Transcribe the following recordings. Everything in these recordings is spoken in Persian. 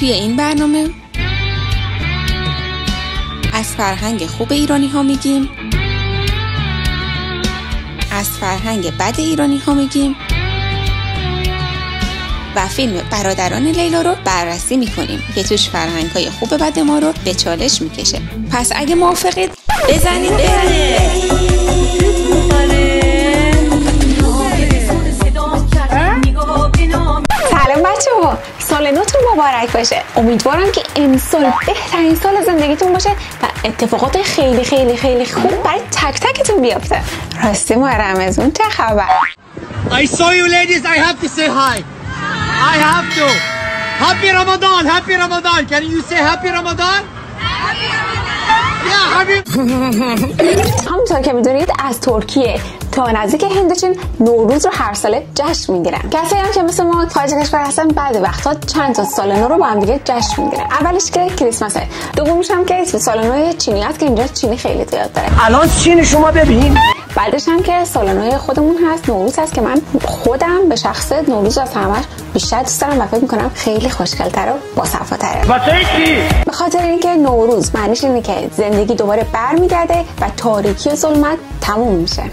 توی این برنامه از فرهنگ خوب ایرانی ها میگیم، از فرهنگ بد ایرانی ها میگیم و فیلم برادران لیلا رو بررسی میکنیم که توش فرهنگ های خوب بد ما رو به چالش میکشه. پس اگه موافقید بزنید سلام بچه‌ها، سال نوتون مبارک باشه. امیدوارم که امسال بهترین سال زندگیتون باشه و اتفاقات خیلی خیلی خیلی خوب برای تک تکتون بیفته. راستی ماه رمضان چه خبر؟ I saw you ladies, I have to say hi. I have to. Happy Ramadan, happy Ramadan. Can you say happy Ramadan? Happy Ramadan. Yeah, happy. همونطور که میدونید از ترکیه تا نزدیک هندوچین نوروز رو هر ساله جشن میگیرن. کسایی هم که مثل ما خارج کشور هستن بعد وقتا چند تا سال نو رو با هم دیگه جشن میگیرن. اولش که کریسمسه، دومیش هم که سال نو چینی است که اینجا چینی خیلی زیاد داره. الان چین شما ببین. بعدش هم که سال نو خودمون هست، نوروز هست که من خودم به شخص نوروز از همش بیشتر دوست دارم و فکر میکنم خیلی خوشگل‌تره و باصفاتره. به خاطر اینکه نوروز معنیش اینه که زندگی دوباره برمیگرده و تاریکی و ظلمت تموم میشه.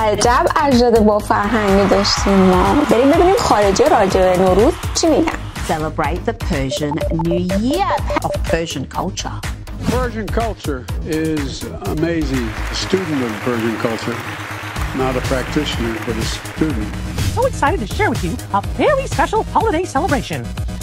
عجب اجداد با فرهنگی داشتیم ما. بریم ببینیم خارجی راجع به نوروز چی میگن. Celebrate the Persian New Year of Persian culture. Persian culture is amazing. A student of Persian culture, not a practitioner, but a student. So excited to share with you a very special holiday celebration.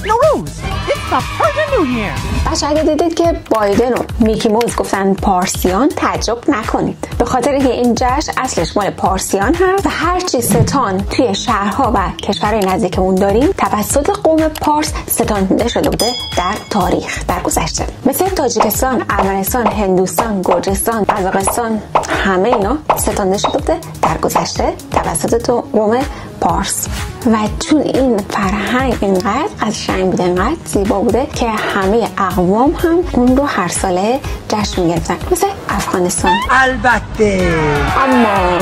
Nowruz! It's the Persian New Year! بچه اگه دیدید که بایدن و میکی موز گفتن پارسیان تعجب نکنید، به خاطر که این جشن اصلش مال پارسیان هست و هرچی ستان توی شهرها و کشورهای نزدیکمون داریم توسط قوم پارس ستانده شده بوده در تاریخ، در گذشته. مثل تاجیکستان، ارمنستان، هندوستان، گرجستان، قزاقستان، همه اینا ستانده شده بوده در گذشته توسط قوم پارس. و چون این فرهنگ اینقدر قشنگ بوده، اینقدر زیبا بوده که همه اقوام هم اون رو هر ساله جشن می‌گرفتن، مثل افغانستان. البته. اما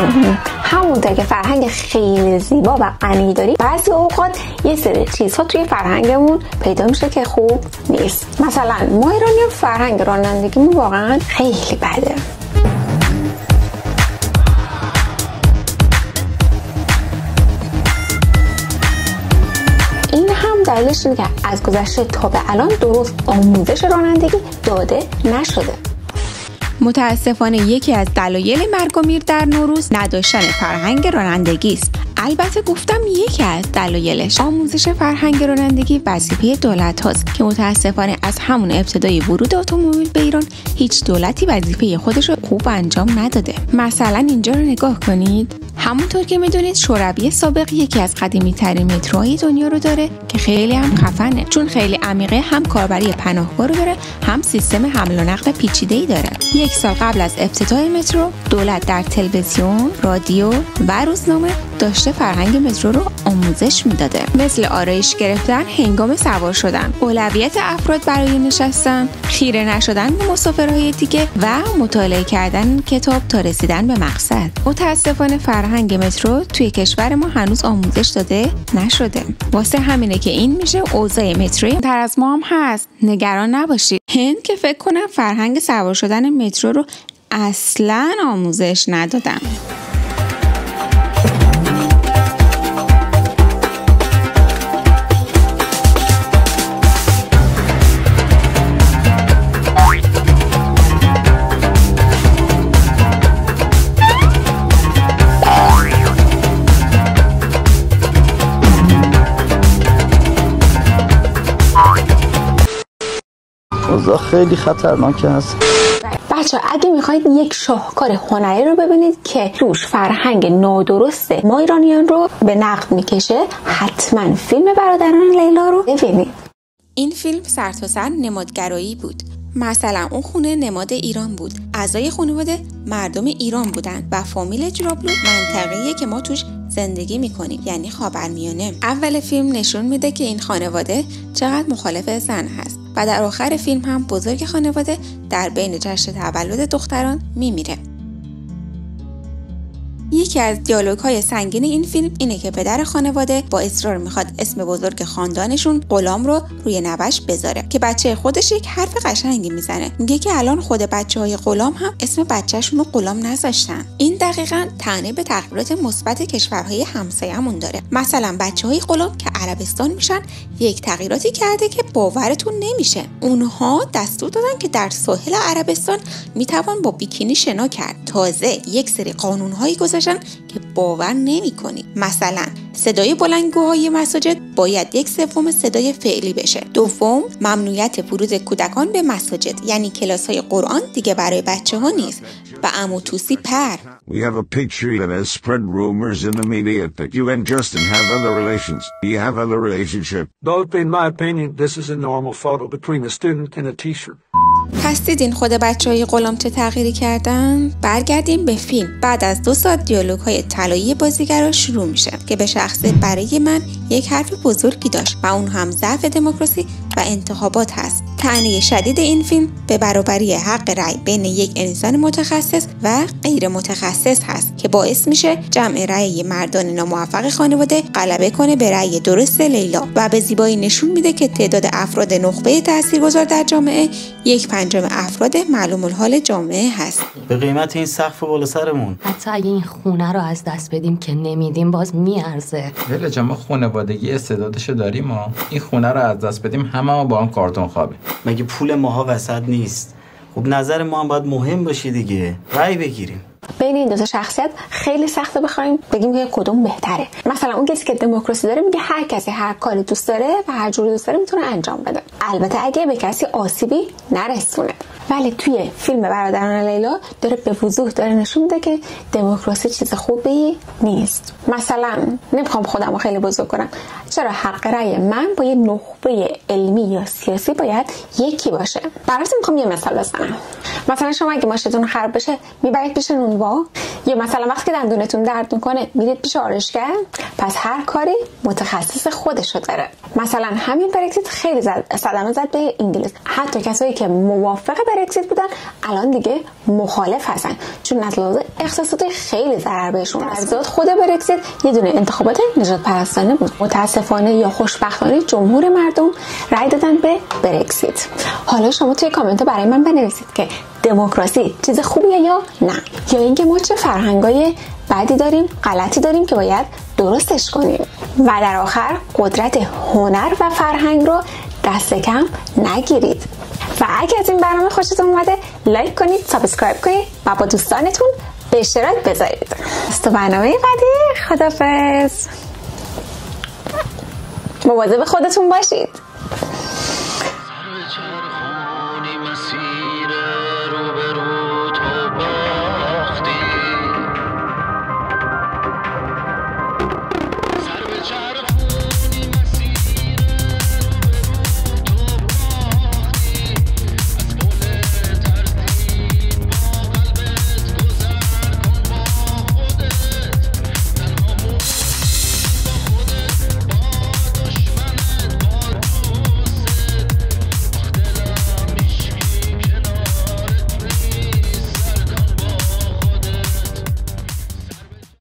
همونطور که فرهنگ خیلی زیبا و غنی داریم، بعضی اوقات یه سری چیزها توی فرهنگمون پیدا میشه که خوب نیست. مثلا ما ایرانی‌ها فرهنگ رانندگیمون واقعا خیلی بده. دلیلش اینه که از گذشته تا به الان درست آموزش رانندگی داده نشده. متاسفانه یکی از دلایل مرگ و میر در نوروز نداشتن فرهنگ رانندگی است. البته گفتم یکی از دلایلش. آموزش فرهنگ رانندگی وظیفه دولت هاست که متاسفانه از همون ابتدای ورود اتومبیل به ایران هیچ دولتی وظیفه خودش رو خوب انجام نداده. مثلا اینجا رو نگاه کنید. همونطور که میدونید شوروی سابق یکی از قدیمی ترین متروهای دنیا رو داره که خیلی هم خفنه، چون خیلی عمیقه، هم کاربری پناهگاه رو داره، هم سیستم حمل و نقل پیچیده‌ای داره. یک سال قبل از افتتاح مترو دولت در تلویزیون، رادیو و روزنامه داشته فرهنگ مترو رو آموزش میداده، مثل آرایش گرفتن هنگام سوار شدن، اولویت افراد برای نشستن، خیره نشدن به مسافرهای دیگه و مطالعه کردن کتاب تا رسیدن به مقصد. متاسفانه فرهنگ مترو توی کشور ما هنوز آموزش داده نشده. واسه همینه که این میشه اوضاع متروی تر از ما هم هست. نگران نباشید. هند که فکر کنم فرهنگ سوار شدن مترو رو اصلاً آموزش ندادن. اوضاع خیلی خطرناکه هست. بچه اگه میخواید یک شاهکار هنری رو ببینید که توش فرهنگ نادرست ما ایرانیان رو به نقد میکشه، حتما فیلم برادران لیلا رو ببینید. این فیلم سرتاسر نمادگرایی بود. مثلا اون خونه نماد ایران بود، اعضای خانواده مردم ایران بودن و فامیل جرابلو منطقه‌ایه که ما توش زندگی میکنیم، یعنی خاورمیانه. اول فیلم نشون میده که این خانواده چقدر مخالف زن هست و در آخر فیلم هم بزرگ خانواده در بین جشن تولد دختران میمیره. یکی از دیالوگ‌های سنگین این فیلم اینه که پدر خانواده با اصرار میخواد اسم بزرگ خاندانشون غلام رو روی نوش بذاره که بچه خودش یک حرف قشنگی میزنه. میگه که الان خود بچه‌های غلام هم اسم بچه‌شون رو غلام نذاشتن. این دقیقاً طعنه به تغییرات مثبت کشورهای همسایه‌مون داره. مثلا بچه‌های غلام که عربستان میشن یک تغییراتی کرده که باورتون نمیشه. اونها دستور دادن که در ساحل عربستان میتوان با بیکینی شنا کرد. تازه یک سری قانون‌هایی گذاشتن که باور نمی‌کنید. مثلا صدای بلندگوهای مساجد باید 1/3 صدای فعلی بشه. دوم، ممنوعیت ورود کودکان به مساجد، یعنی کلاس‌های قرآن دیگه برای بچه‌ها نیست. و عمو توسی پر. We have a picture that has spread rumors in the media that you and Justin have other relations. Do you have other relationship? Both, in my opinion, this is a normal photo between a student and a t-shirt. پس دیدین خود بچه‌های غلام چه تغییری کردن؟ برگردیم به فیلم. بعد از 2 ساعت دیالوگ‌های طلایی بازیگرا شروع میشه که به شخصه برای من یک حرف بزرگی داشت و اون هم ضعف دموکراسی و انتخابات هست. طعنه شدید این فیلم به برابری حق رأی بین یک انسان متخصص و غیر متخصص هست که باعث میشه جمع رأی مردان ناموفق خانواده غلبه کنه به رأی درست لیلا و به زیبایی نشون میده که تعداد افراد نخبه تاثیرگذار در جامعه 1/5 افراد معلوم الحال جامعه هست. به قیمت این سقف بالا سرمون. حتی اگه این خونه رو از دست بدیم که نمیدیم باز میارزه. لیلا جان، ما خانوادگی استعدادشو داریم. ما این خونه رو از دست بدیم همه با هم کارتون خوابه. مگه پول ماها وسط نیست؟ خب نظر ما هم باید مهم باشه دیگه. رأی بگیریم. بین این 2 شخصیت خیلی سخته بخوایم بگیم که کدوم بهتره. مثلا اون کسی که دموکراسی داره میگه هر کسی هر کاری دوست داره و هر جوری دوست داره میتونه انجام بده، البته اگه به کسی آسیبی نرسونه. ولی توی فیلم برادران لیلا داره به وضوح داره نشون میده که دموکراسی چیز خوبی نیست. مثلا نمیخوام خودم رو خیلی بزرگ کنم، چرا حق رأی من با یه نخبه علمی یا سیاسی باید یکی باشه؟ براتون میخوام یه مثال بزنم. مثلا شما اگه ماشینتون خراب بشه میبرید پیش نونوا، یا مثلا وقتی دندونتون درد میکنه میرید پیش آرایشگر. پس هر کاری متخصص خودشو داره. مثلا همین برگزیت خیلی صدمه زد به انگلیس. حتی کسایی که موافق برگزیت بودن الان دیگه مخالف هستن، چون از لحاظ اقتصادی خیلی ضرر بهشون رسید. خود برگزیت یه دونه انتخابات نجات پرستانه بود. متاسفانه یا خوشبختانه جمهور مردم رأی دادن به برگزیت. حالا شما توی کامنت برای من بنویسید که دموکراسی چیز خوبیه یا نه، یا اینکه ما چه فرهنگای بعدی داریم، غلطی داریم که باید درستش کنیم. و در آخر قدرت هنر و فرهنگ رو دست کم نگیرید. و اگه از این برنامه خوشتون اومده لایک کنید، سابسکرایب کنید و با دوستانتون به اشتراک بذارید. تا برنامه بعدی، خداحافظ. مواظب خودتون باشید.